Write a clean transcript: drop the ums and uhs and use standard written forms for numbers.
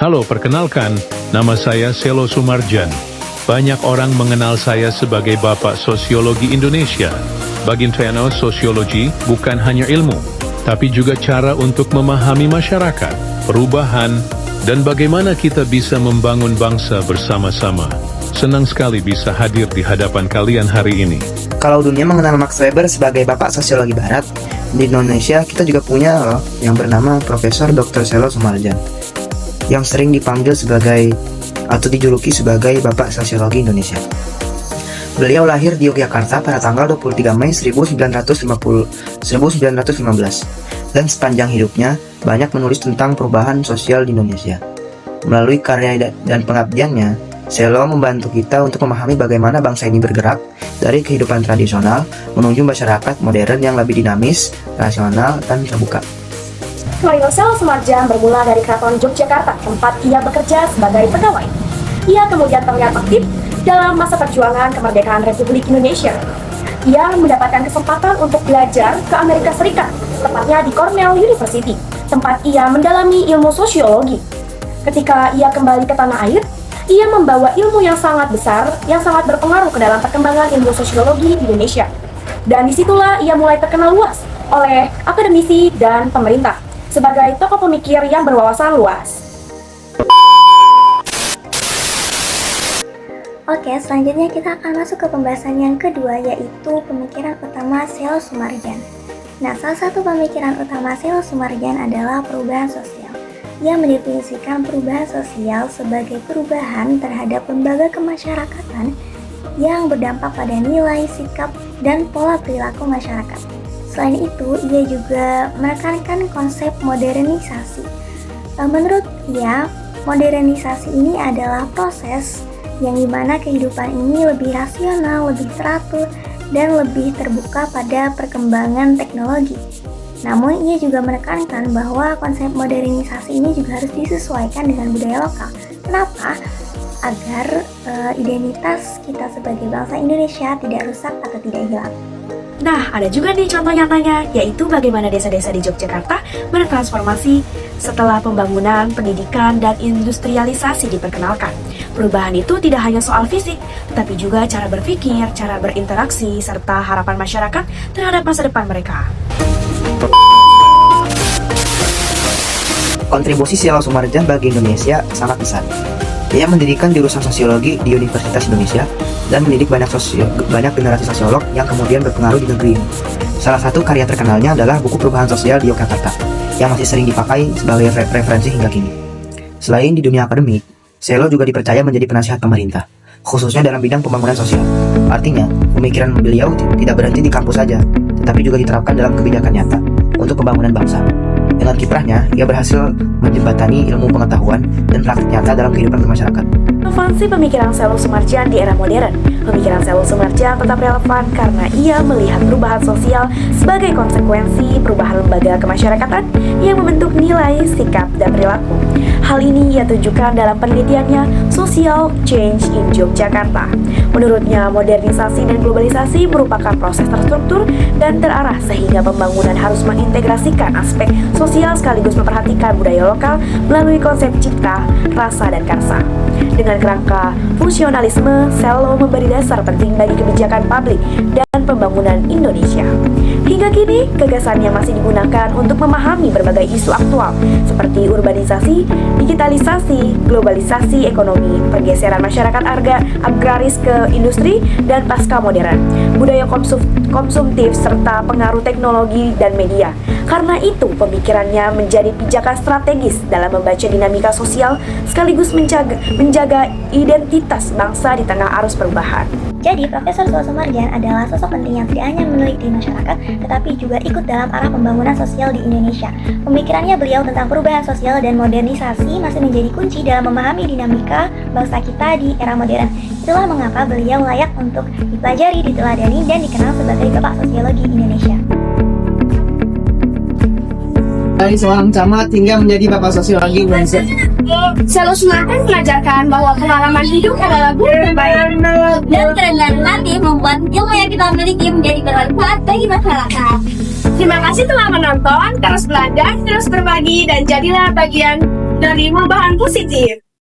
Halo, perkenalkan, nama saya Selo Sumarjan. Banyak orang mengenal saya sebagai Bapak Sosiologi Indonesia. Bagi saya, sosiologi bukan hanya ilmu, tapi juga cara untuk memahami masyarakat, perubahan, dan bagaimana kita bisa membangun bangsa bersama-sama. Senang sekali bisa hadir di hadapan kalian hari ini. Kalau dunia mengenal Max Weber sebagai Bapak Sosiologi Barat, di Indonesia kita juga punya loh yang bernama Profesor Dr. Selo Sumarjan, yang sering dipanggil sebagai atau dijuluki sebagai Bapak Sosiologi Indonesia. Beliau lahir di Yogyakarta pada tanggal 23 Mei 1915 dan sepanjang hidupnya banyak menulis tentang perubahan sosial di Indonesia. Melalui karya dan pengabdiannya, Selo membantu kita untuk memahami bagaimana bangsa ini bergerak dari kehidupan tradisional menuju masyarakat modern yang lebih dinamis, rasional, dan terbuka. Karir Selo Sumarjan bermula dari Keraton Yogyakarta, tempat ia bekerja sebagai pegawai. Ia kemudian terlihat aktif dalam masa perjuangan kemerdekaan Republik Indonesia. Ia mendapatkan kesempatan untuk belajar ke Amerika Serikat, tepatnya di Cornell University, tempat ia mendalami ilmu sosiologi. Ketika ia kembali ke tanah air, ia membawa ilmu yang sangat besar, yang sangat berpengaruh ke dalam perkembangan ilmu sosiologi di Indonesia. Dan disitulah ia mulai terkenal luas oleh akademisi dan pemerintah sebagai tokoh pemikir yang berwawasan luas. Oke, selanjutnya kita akan masuk ke pembahasan yang kedua, yaitu pemikiran utama Selo Sumarjan. Nah, salah satu pemikiran utama Selo Sumarjan adalah perubahan sosial. Ia mendefinisikan perubahan sosial sebagai perubahan terhadap lembaga kemasyarakatan yang berdampak pada nilai, sikap, dan pola perilaku masyarakat. Selain itu, ia juga menekankan konsep modernisasi. Menurut ia, modernisasi ini adalah proses yang dimana kehidupan ini lebih rasional, lebih teratur, dan lebih terbuka pada perkembangan teknologi. Namun, ia juga menekankan bahwa konsep modernisasi ini juga harus disesuaikan dengan budaya lokal. Kenapa? Agar identitas kita sebagai bangsa Indonesia tidak rusak atau tidak hilang. Nah, ada juga nih contoh nyatanya, yaitu bagaimana desa-desa di Yogyakarta bertransformasi setelah pembangunan, pendidikan, dan industrialisasi diperkenalkan. Perubahan itu tidak hanya soal fisik, tetapi juga cara berpikir, cara berinteraksi, serta harapan masyarakat terhadap masa depan mereka. Kontribusi Selo Sumarjan bagi Indonesia sangat besar. Ia mendirikan jurusan sosiologi di Universitas Indonesia dan mendidik banyak generasi sosiolog yang kemudian berpengaruh di negeri ini. Salah satu karya terkenalnya adalah buku Perubahan Sosial di Yogyakarta, yang masih sering dipakai sebagai referensi hingga kini. Selain di dunia akademik, Selo juga dipercaya menjadi penasihat pemerintah, khususnya dalam bidang pembangunan sosial. Artinya, pemikiran beliau tidak berhenti di kampus saja, tetapi juga diterapkan dalam kebijakan nyata untuk pembangunan bangsa. Dengan kiprahnya, ia berhasil menjembatani ilmu pengetahuan dan praktik nyata dalam kehidupan masyarakat. Relevansi pemikiran Selo Sumarjan di era modern. Pemikiran Selo Sumarjan tetap relevan karena ia melihat perubahan sosial sebagai konsekuensi perubahan lembaga kemasyarakatan yang membentuk nilai, sikap, dan perilaku. Hal ini ia tunjukkan dalam penelitiannya Social Change in Yogyakarta. Menurutnya, modernisasi dan globalisasi merupakan proses terstruktur dan terarah sehingga pembangunan harus mengintegrasikan aspek sosial sekaligus memperhatikan budaya lokal melalui konsep cipta, rasa, dan karsa. Dengan kerangka fungsionalisme, Selo memberi dasar penting bagi kebijakan publik dan pembangunan Indonesia. Hingga kini, gagasannya masih digunakan untuk memahami berbagai isu aktual seperti urbanisasi, digitalisasi, globalisasi ekonomi, pergeseran masyarakat agraris ke industri, dan pasca modern, budaya konsumtif, serta pengaruh teknologi dan media. Karena itu, pemikirannya menjadi pijakan strategis dalam membaca dinamika sosial sekaligus menjaga identitas bangsa di tengah arus perubahan. Jadi, Profesor Selo Sumarjan adalah sosok penting yang tidak hanya meneliti masyarakat, tetapi juga ikut dalam arah pembangunan sosial di Indonesia. Pemikirannya beliau tentang perubahan sosial dan modernisasi masih menjadi kunci dalam memahami dinamika bangsa kita di era modern. Itulah mengapa beliau layak untuk dipelajari, diteladani, dan dikenal sebagai Bapak Sosiologi Indonesia. Dari seorang camat hingga menjadi Bapak Sosiologi Indonesia. Selo Sumarjan mengajarkan bahwa pengalaman hidup adalah guru terbaik dan kerendahan hati membuat ilmu yang kita miliki menjadi bermanfaat bagi masyarakat. Terima kasih telah menonton, terus belajar, terus berbagi, dan jadilah bagian dari perubahan positif.